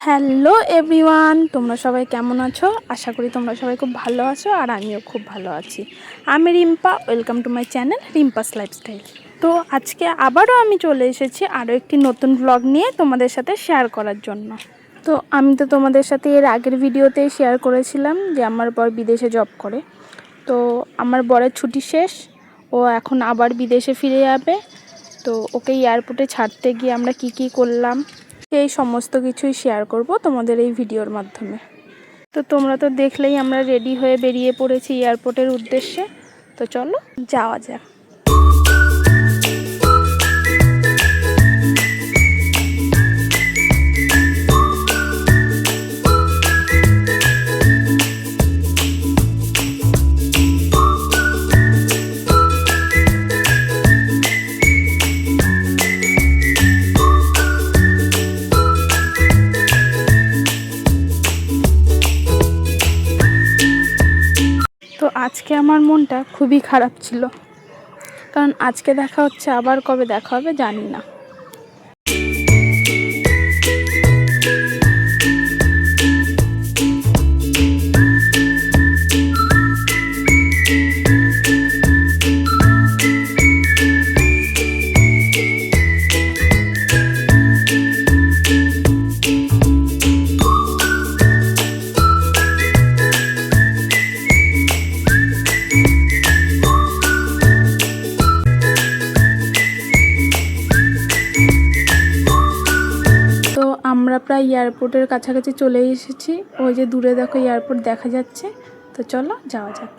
Hello everyone, তোমরা সবাই কেমন আছো? আশা করি তোমরা সবাই খুব ভালো আছো আর আমিও খুব ভালো আছি। আমি Rimpa, welcome to my channel রিম্পাস lifestyle. তো আজকে আবারও আমি চলে এসেছি আরও একটি নতুন ব্লগ নিয়ে তোমাদের সাথে শেয়ার করার জন্য। তো আমি তো তোমাদের সাথে এর আগের ভিডিওতেই শেয়ার করেছিলাম যে আমার বর বিদেশে জব করে। তো আমার বরের ছুটি শেষ, ও এখন আবার বিদেশে ফিরে যাবে। তো ওকে এয়ারপোর্টে ছাড়তে গিয়ে আমরা কি করলাম সেই সমস্ত কিছুই শেয়ার করব তোমাদের এই ভিডিওর মাধ্যমে। তো তোমরা তো দেখলেই আমরা রেডি হয়ে বেরিয়ে পড়েছি এয়ারপোর্টের উদ্দেশ্যে। তো চলো যাওয়া যাক। তো আজকে আমার মনটা খুবই খারাপ ছিল, কারণ আজকে দেখা হচ্ছে, আবার কবে দেখা হবে জানি না। আমরা প্রায় এয়ারপোর্টের কাছাকাছি চলে এসেছি। ওই যে দূরে দেখো এয়ারপোর্ট দেখা যাচ্ছে। তো চলো যাওয়া যাক।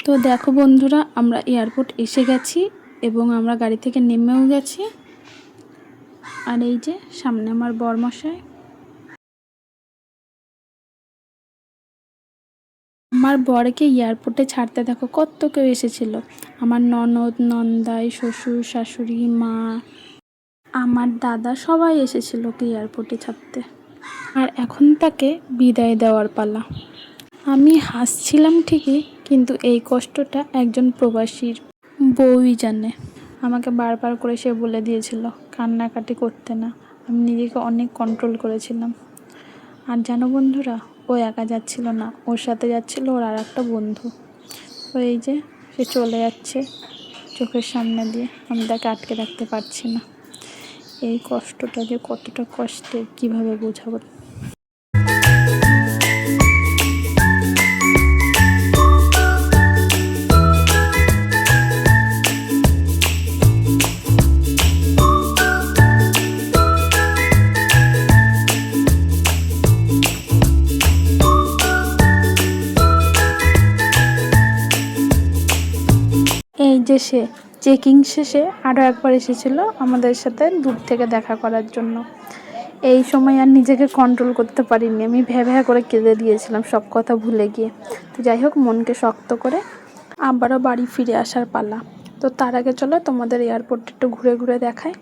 তো দেখো বন্ধুরা, আমরা এয়ারপোর্ট এসে গেছি এবং আমরা গাড়ি থেকে নেমেও গেছি। আর এই যে সামনে আমার বরমশাই। আমার বরকে এয়ারপোর্টে ছাড়তে দেখো কত কেউ এসেছিল। আমার ননদ, নন্দাই, শ্বশুর, শাশুড়ি, মা, আমার দাদা সবাই এসেছিল ওকে এয়ারপোর্টে ছাড়তে। আর এখন তাকে বিদায় দেওয়ার পালা। আমি হাসছিলাম ঠিকই, কিন্তু এই কষ্টটা একজন প্রবাসীর বউই জানে। আমাকে বারবার করে সে বলে দিয়েছিল কান্নাকাটি করতে না। আমি নিজেকে অনেক কন্ট্রোল করেছিলাম। আর জানো বন্ধুরা, ও একা যাচ্ছিল না, ওর সাথে যাচ্ছিল ওর আর একটা বন্ধু। তো এই যে সে চলে যাচ্ছে চোখের সামনে দিয়ে, আমি তাকে আটকে রাখতে পারছি না। এই কষ্টটা যে কতটা কষ্টের কীভাবে বোঝাবো। এই যে সে চেকিং শেষে আরও একবার এসেছিল আমাদের সাথে দূর থেকে দেখা করার জন্য। এই সময় আর নিজেকে কন্ট্রোল করতে পারিনি, আমি ভ্যা করে কেঁদে দিয়েছিলাম সব কথা ভুলে গিয়ে। তো যাই হোক, মনকে শক্ত করে আবারও বাড়ি ফিরে আসার পালা। তো তার আগে চলো তোমাদের এয়ারপোর্টটা একটু ঘুরে ঘুরে দেখায়।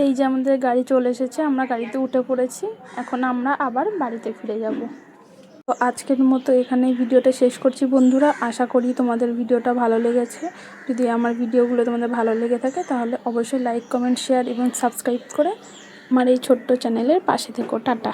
এই যে আমাদের গাড়ি চলে এসেছে, আমরা গাড়িতে উঠে পড়েছি। এখন আমরা আবার বাড়িতে ফিরে যাব। তো আজকের মতো এখানেই ভিডিওটা শেষ করছি বন্ধুরা। আশা করি তোমাদের ভিডিওটা ভালো লেগেছে। যদি আমার ভিডিওগুলো তোমাদের ভালো লেগে থাকে তাহলে অবশ্যই লাইক, কমেন্ট, শেয়ার এবং সাবস্ক্রাইব করে আমার এই ছোট্ট চ্যানেলের পাশে থেকো। টাটা।